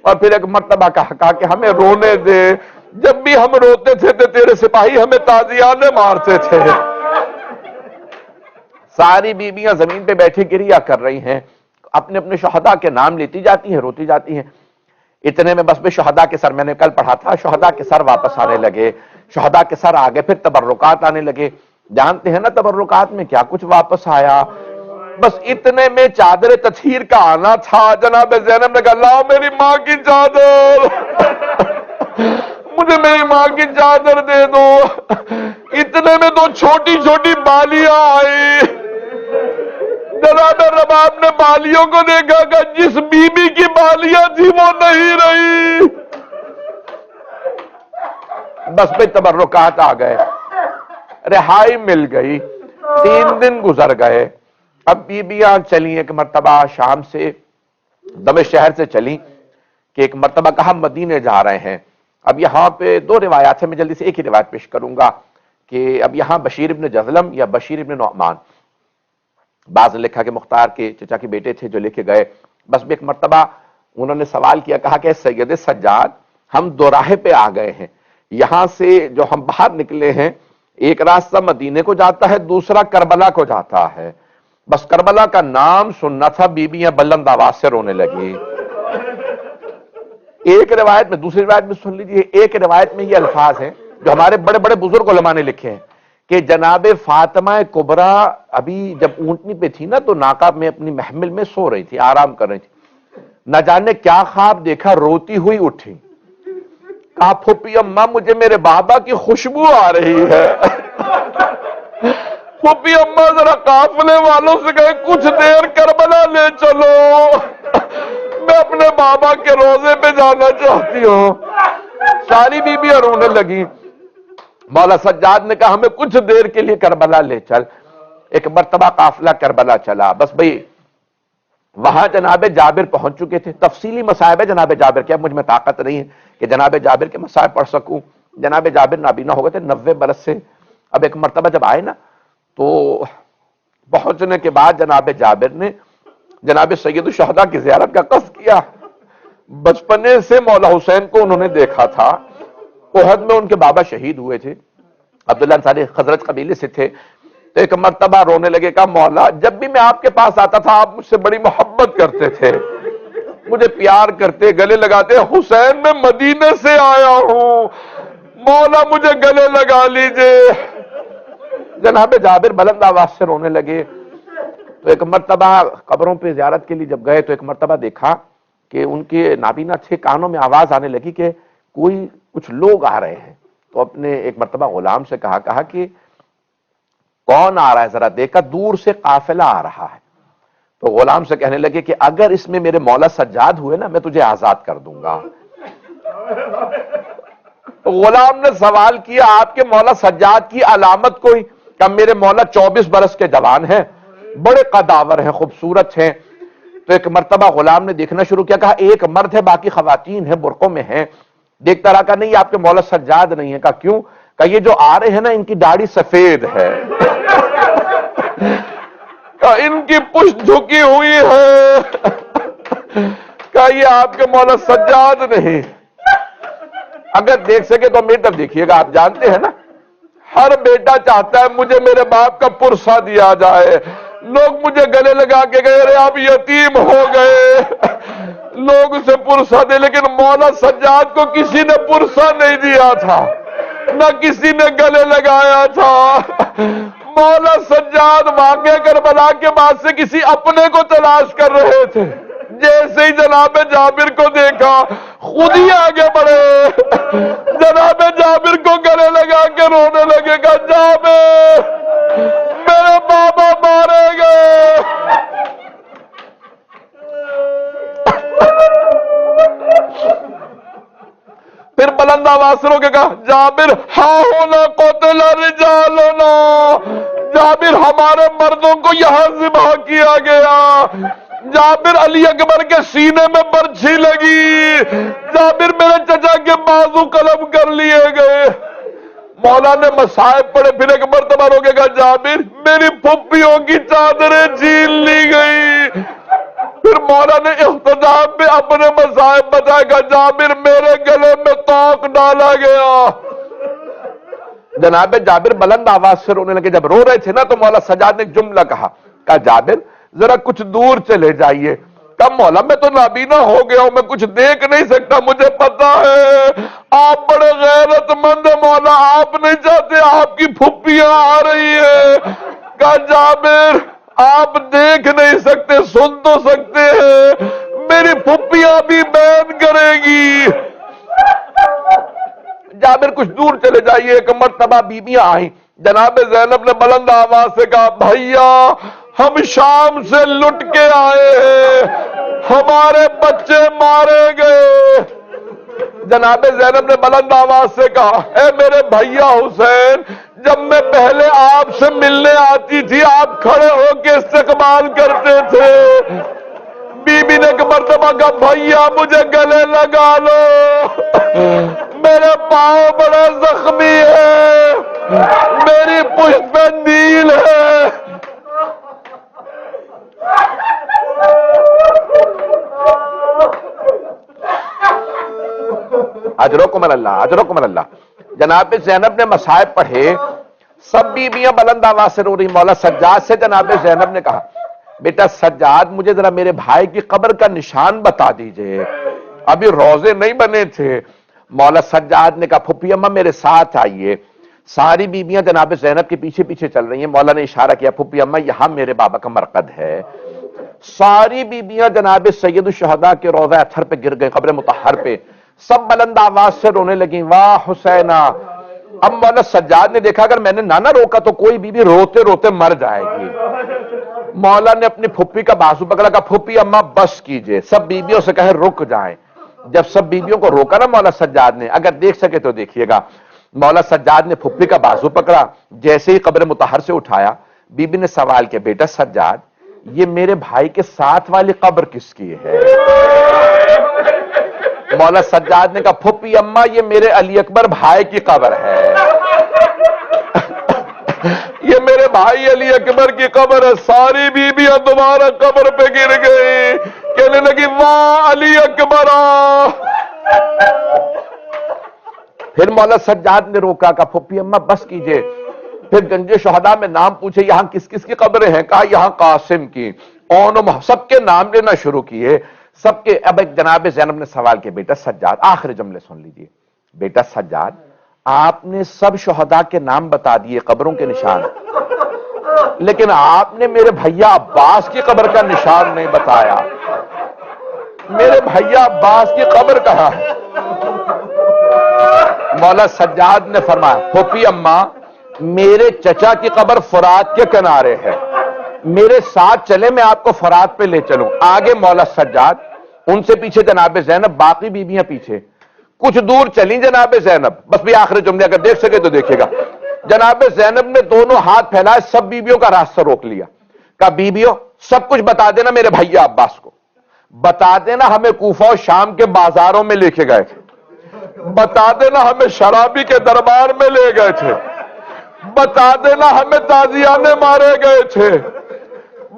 Speaker 1: اور پھر ایک مرتبہ کہا کہ ہمیں رونے دے، جب بھی ہم روتے تھے تو تیرے سپاہی ہمیں تازیانے مارتے تھے۔ ساری بیویاں زمین پہ بیٹھی گریہ کر رہی ہیں، اپنے اپنے شہداء کے نام لیتی جاتی ہیں، روتی جاتی ہیں۔ اتنے میں بس شہداء کے سر، میں نے کل پڑھا تھا، شہداء کے سر واپس آنے لگے، شہداء کے سر آگے، پھر تبرکات آنے لگے۔ جانتے ہیں نا تبرکات میں کیا کچھ واپس آیا؟ بس اتنے میں چادر تطہیر کا آنا تھا۔ جناب زینب نے کہا لاؤ میری ماں کی چادر، مجھے میری ماں کی چادر دے دو۔ اتنے میں دو چھوٹی چھوٹی بالیاں آئی۔ جناب رباب نے بالیوں کو دیکھا کہ جس بی بی کی بالیاں تھی وہ نہیں رہی۔ بس پہ تبرکات آ گئے، رہائی مل گئی۔ 3 دن گزر گئے۔ اب بیبیاں چلیں ایک مرتبہ شام سے، دمشق شہر سے چلیں کہ ایک مرتبہ کہا مدینے جا رہے ہیں۔ اب یہاں پہ 2 روایات ہیں، میں جلدی سے ایک ہی روایت پیش کروں گا کہ اب یہاں بشیر ابن جذلم یا بشیر ابن نعمان، بعض نے لکھا کہ مختار کے چچا کے بیٹے تھے جو لے کے گئے۔ بس ایک مرتبہ انہوں نے سوال کیا، کہا کہ سید سجاد ہم دوراہے پہ آ گئے ہیں، یہاں سے جو ہم باہر نکلے ہیں ایک راستہ مدینے کو جاتا ہے، دوسرا کربلا کو جاتا ہے۔ بس کربلا کا نام سننا تھا، بیویاں بلند آواز سے رونے لگی۔ ایک روایت میں، دوسری روایت میں سن لیجیے، ایک روایت میں یہ الفاظ ہیں جو ہمارے بڑے بڑے بزرگ علماء نے لکھے ہیں کہ جناب فاطمہ کبریٰ ابھی جب اونٹنی پہ تھی نا تو ناقہ میں اپنی محمل میں سو رہی تھی، آرام کر رہی تھی، نہ جانے کیا خواب دیکھا، روتی ہوئی اٹھی، کہا پھوپھی اماں مجھے میرے بابا کی خوشبو آ رہی ہے۔ پھوپھی اماں ذرا قافلے والوں سے کہے کچھ دیر کربلا لے چلو، میں اپنے بابا کے روزے پہ جانا چاہتی ہوں۔ ساری بیویاں رونے لگی۔ مولا سجاد نے کہا ہمیں کچھ دیر کے لیے کربلا لے چل۔ ایک مرتبہ قافلہ کربلا چلا۔ بس بھئی وہاں جناب جابر پہنچ چکے تھے۔ تفصیلی مصائب ہے جناب جابر کے، اب مجھ میں طاقت نہیں ہے کہ جناب جابر کے مصائب پڑھ سکوں۔ جناب جابر نابینا ہو گئے تھے 90 برس سے۔ اب ایک مرتبہ جب آئے نا تو پہنچنے کے بعد جناب جابر نے جناب سید الشہداء کی زیارت کا قصد کیا۔ بچپنے سے مولا حسین کو انہوں نے دیکھا تھا، احد میں ان کے بابا شہید ہوئے تھے، عبداللہ انصاری خزرج قبیلے سے تھے۔ تو ایک مرتبہ رونے لگے، کہا مولا جب بھی میں آپ کے پاس آتا تھا آپ مجھ سے بڑی محبت کرتے تھے، مجھے پیار کرتے، گلے لگاتے، حسین میں مدینے سے آیا ہوں، مولا مجھے گلے لگا لیجئے۔ جناب جابر بلند آواز سے رونے لگے۔ تو ایک مرتبہ قبروں پہ زیارت کے لیے جب گئے تو ایک مرتبہ دیکھا کہ ان کے نابینا تھے، کانوں میں آواز آنے لگی کہ کوئی کچھ لوگ آ رہے ہیں۔ تو اپنے ایک مرتبہ غلام سے کہا کہ کون آ رہا ہے ذرا دیکھا، دور سے قافلہ آ رہا ہے۔ تو غلام سے کہنے لگے کہ اگر اس میں میرے مولا سجاد ہوئے نا میں تجھے آزاد کر دوں گا۔ تو غلام نے سوال کیا آپ کے مولا سجاد کی علامت کوئی؟ کہ میرے مولا 24 برس کے جوان ہیں، بڑے قداور ہیں، خوبصورت ہیں۔ تو ایک مرتبہ غلام نے دیکھنا شروع کیا، کہا ایک مرد ہے باقی خواتین ہیں، برقعوں میں ہیں۔ دیکھتا رہا، کہا نہیں آپ کے مولا سجاد نہیں ہے۔ کہا کیوں؟ کہا یہ جو آ رہے ہیں نا ان کی داڑھی سفید ہے، کہا ان کی پشت جھکی ہوئی ہے، کہا یہ آپ کے مولا سجاد نہیں۔ اگر دیکھ سکے تو میری طرف دیکھیے گا، آپ جانتے ہیں نا ہر بیٹا چاہتا ہے مجھے میرے باپ کا پرسہ دیا جائے۔ لوگ مجھے گلے لگا کے گئے رہے آپ یتیم ہو گئے، لوگ اسے پرسہ دے، لیکن مولا سجاد کو کسی نے پرسہ نہیں دیا تھا، نہ کسی نے گلے لگایا تھا۔ مولا سجاد واقعہ کربلا کے بعد سے کسی اپنے کو تلاش کر رہے تھے، جیسے ہی جناب جابر کو دیکھا خود ہی آگے بڑھے، جناب جابر کو گلے لگا کے رونے لگے گا، جابر میرے بابا مارے گئے۔ پھر بلند آواز سے رو کے کہا جابر ہاں ہونا قتل رجالنا، جابر ہمارے مردوں کو یہاں ذبح کیا گیا۔ جابر علی اکبر کے سینے میں برچھی لگی، جابر میرے چچا کے بازو قلم کر لیے گئے۔ مولا نے مصائب پڑے، پھر ایک مرتبہ رو کے کہا جابر میری پھپھیوں کی چادریں چھین لی گئی۔ پھر مولا نے احتجاج میں اپنے مصائب بتایا، کہ جابر میرے گلے میں توق ڈالا گیا۔ جناب جابر بلند آواز سے رونے لگے۔ جب رو رہے تھے نا تو مولا سجاد نے ایک جملہ کہا، جابر ذرا کچھ دور چلے جائیے. کب مولا میں تو نابینا ہو گیا ہوں, میں کچھ دیکھ نہیں سکتا, مجھے پتا ہے آپ بڑے غیرت مند ہیں مولا, آپ نہیں چاہتے آپ کی پھپھیاں آ رہی ہے. کہا جابر آپ دیکھ نہیں سکتے, سن تو سکتے ہیں, میری پھپھیاں بھی بیان کرے گی. جابر کچھ دور چلے جائیے. ایک مرتبہ بیویاں آئیں, جناب زینب نے بلند آواز سے کہا بھیا ہم شام سے لٹ کے آئے ہیں, ہمارے بچے مارے گئے. جناب زینب نے بلند آواز سے کہا اے میرے بھیا حسین, جب میں پہلے آپ سے ملنے آتی تھی آپ کھڑے ہو کے استقبال کرتے تھے. بی بی نے ایک مرتبہ کہا بھیا مجھے گلے لگا لو, میرے پاؤں بڑے زخمی ہے, میری پشت پہ نیل ہے. اجرکم اللہ, اجرکم اللہ. جناب زینب نے مصائب پڑھے, سب بیویاں بلند آواز سے رو رہی. مولا سجاد سے جناب زینب نے کہا بیٹا سجاد مجھے ذرا میرے بھائی کی قبر کا نشان بتا دیجئے, ابھی روزے نہیں بنے تھے. مولا سجاد نے کہا پھپھی اماں میرے ساتھ آئیے. ساری بیویاں جناب زینب کے پیچھے پیچھے چل رہی ہیں. مولا نے اشارہ کیا پھپھی اماں یہاں میرے بابا کا مرقد ہے. ساری بیویاں جناب سید الشہداء کے روضہ اطہر پہ گر گئے, قبر مطہر پہ. سب بلند آواز سے رونے لگیں واہ حسینہ. اب مولا سجاد نے دیکھا اگر میں نے نہ روکا تو کوئی بیوی روتے روتے مر جائے گی. مولا نے اپنی پھپھی کا بازو پکڑا, کہا پھپھی اماں بس کیجئے. سب بیویوں سے کہے رک جائیں. جب سب بیویوں کو روکا نا مولا سجاد نے, اگر دیکھ سکے تو دیکھیے گا, مولا سجاد نے پھپھی کا بازو پکڑا, جیسے ہی قبر مطہر سے اٹھایا بی بی نے سوال کیا بیٹا سجاد یہ میرے بھائی کے ساتھ والی قبر کس کی ہے؟ مولا سجاد نے کہا پھپھی اماں یہ میرے علی اکبر بھائی کی قبر ہے. یہ میرے بھائی علی اکبر کی قبر ہے. ساری بیویاں دوبارہ قبر پہ گر گئی, کہنے لگی واہ علی اکبر. پھر مولا سجاد نے روکا, کہا پھپھی اماں بس کیجئے. پھر گنج شہداء میں نام پوچھے یہاں کس کس کی قبریں ہیں؟ کہا یہاں قاسم کی. سب کے نام لینا شروع کیے, سب کے. اب ایک جناب زینب نے سوال کیا بیٹا سجاد, آخری جملے سن لیجئے, بیٹا سجاد آپ نے سب شہداء کے نام بتا دیے, قبروں کے نشان, لیکن آپ نے میرے بھیا عباس کی قبر کا نشان نہیں بتایا. میرے بھیا عباس کی قبر کہاں ہے؟ مولا سجاد نے فرمایا پھپھی اماں میرے چچا کی قبر فرات کے کنارے ہے, میرے ساتھ چلے میں آپ کو فرات پہ لے چلوں. آگے مولا سجاد, ان سے پیچھے جناب زینب, باقی بیویاں پیچھے. کچھ دور چلیں جناب زینب, بس بھی آخری جملے اگر دیکھ سکے تو دیکھیے گا. جناب زینب نے دونوں ہاتھ پھیلائے, سب بیویوں کا راستہ روک لیا. کہا بیویوں سب کچھ بتا دینا میرے بھیا عباس کو, بتا دینا ہمیں کوفہ و شام کے بازاروں میں لے کے گئے تھے, بتا دینا ہمیں شرابی کے دربار میں لے گئے تھے, بتا دینا ہمیں تازیانے مارے گئے تھے,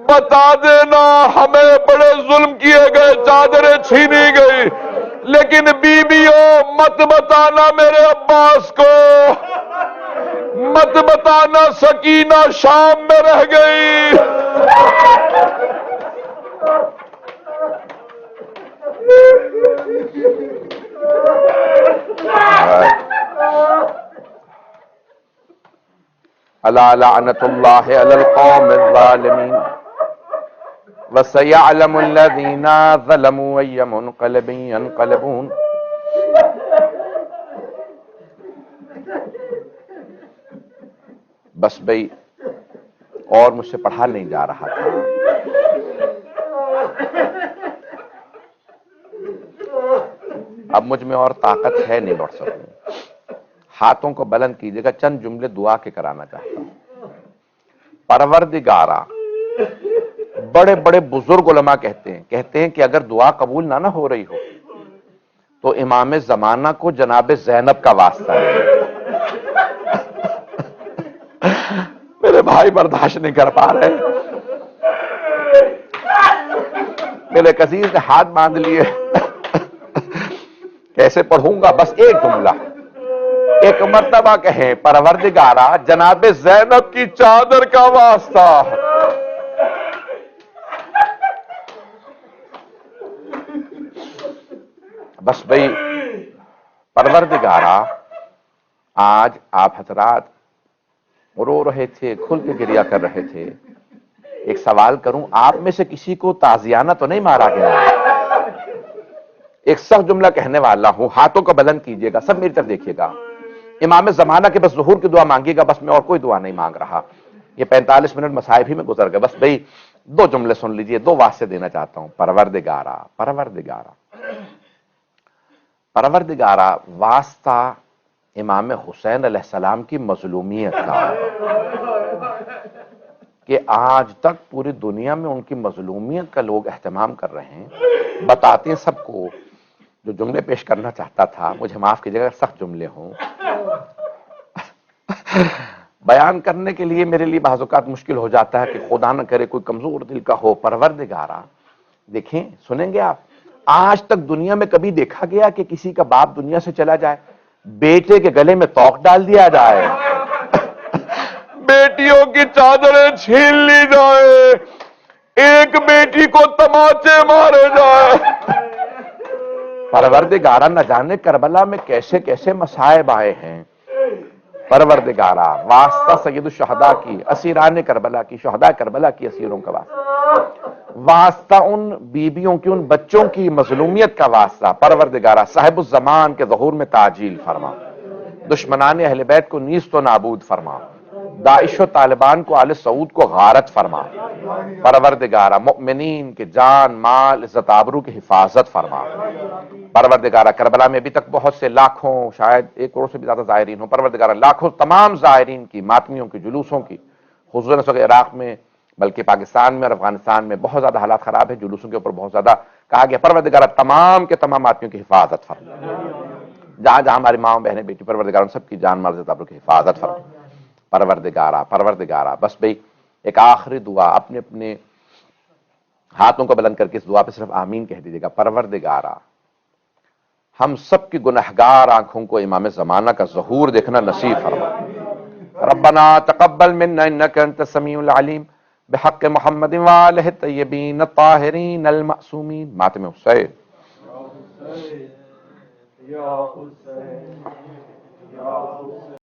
Speaker 1: بتا دینا ہمیں بڑے ظلم کیے گئے, چادریں چھینی گئی, لیکن بیویوں مت بتانا میرے عباس کو, مت بتانا سکینہ شام میں رہ گئی. الا لعنت اللہ علی القوم الظالمین وسيعلم الذين ظلموا أي منقلب ينقلبون. بس بھئی اور مجھ سے پڑھا نہیں جا رہا تھا. اب مجھ میں اور طاقت ہے نہیں لوٹ سکوں. ہاتھوں کو بلند کیجیے گا, چند جملے دعا کے کرانا چاہتا ہوں. پروردگارا, بڑے بڑے بزرگ علماء کہتے ہیں کہ اگر دعا قبول نہ ہو رہی ہو تو امام زمانہ کو جناب زینب کا واسطہ ہے. میرے بھائی برداشت نہیں کر پا رہے, میرے کثیر نے ہاتھ باندھ لیے. کیسے پڑھوں گا؟ بس ایک جملہ, ایک مرتبہ کہیں پروردگارا جناب زینب کی چادر کا واسطہ, بس بھئی پروردگارا، آج آپ حضرات رو رہے تھے، کھل کے گریہ کر رہے تھے، ایک سوال کروں، آپ میں سے کسی کو تازیانہ تو نہیں مارا گیا؟ ایک سخت جملہ کہنے والا ہوں، ہاتھوں کو بلند کیجئے گا، سب میری طرف دیکھیے گا، امام زمانہ کے بس ظہور کی دعا مانگیے گا، بس میں اور کوئی دعا نہیں مانگ رہا۔ یہ 45 منٹ مصائب ہی میں گزر گئے، بس بھئی 2 جملے سن لیجئے، 2 واسطے دینا چاہتا ہوں۔ پروردگارا، پروردگارا، پروردگارا، واسطہ امام حسین علیہ السلام کی مظلومیت کا، کہ آج تک پوری دنیا میں ان کی مظلومیت کا لوگ اہتمام کر رہے ہیں۔ بتاتے ہیں سب کو، جو جملے پیش کرنا چاہتا تھا، مجھے معاف کیجیے گا سخت جملے ہوں، بیان کرنے کے لیے میرے لیے بعض اوقات مشکل ہو جاتا ہے کہ خدا نہ کرے کوئی کمزور دل کا ہو۔ پروردگارا، دیکھیں، سنیں گے آپ، آج تک دنیا میں کبھی دیکھا گیا کہ کسی کا باپ دنیا سے چلا جائے، بیٹے کے گلے میں توق ڈال دیا جائے، بیٹیوں کی چادریں چھین لی جائے، ایک بیٹی کو تماچے مارے جائے؟ پروردگارا، نہ جانے کربلا میں کیسے کیسے مصائب آئے ہیں۔ پروردگارا، واسطہ سید الشہداء کی، اسیران کربلا کی، شہداء کربلا کی اسیروں کا واسطہ، واسطہ ان بیویوں کی، ان بچوں کی مظلومیت کا واسطہ۔ پروردگارا، صاحب الزمان کے ظہور میں تعجیل فرما، دشمنان اہل بیت کو نیست و نابود فرما، داعش و طالبان کو، آل سعود کو غارت فرما۔ پروردگارا، مؤمنین کے جان، مال، عزت آبرو کی حفاظت فرما۔ پروردگارا، کربلا میں ابھی تک بہت سے لاکھوں، شاید 1 کروڑ سے بھی زیادہ زائرین ہوں، پروردگارا لاکھوں تمام زائرین کی، ماتمیوں کی، جلوسوں کی، خصوصاً اس وقت عراق میں، بلکہ پاکستان میں اور افغانستان میں بہت زیادہ حالات خراب ہے، جلوسوں کے اوپر بہت زیادہ کہا گیا، پروردگارا تمام کے تمام ماتمیوں کی حفاظت فرما، جہاں جہاں ہماری ماں بہنیں بیٹی، پروردگارا ان سب کی جان مال عزت آبرو کی حفاظت فرما۔ پروردگارا، پروردگارا، بس بھئی ایک آخری دعا، اپنے اپنے ہاتھوں کو بلند کر کے اس دعا پہ صرف آمین کہہ دیجیے گا۔ پروردگارا، ہم سب کی گنہگار آنکھوں کو امام زمانہ کا ظہور دیکھنا نصیب فرما۔ ربنا تقبل منا انک انت السمیع العلیم، بحق محمد وآلہ الطیبین الطاہرین المعصومین۔ ماتم حسین۔
Speaker 2: یا حسین، یا حسین، یا حسین۔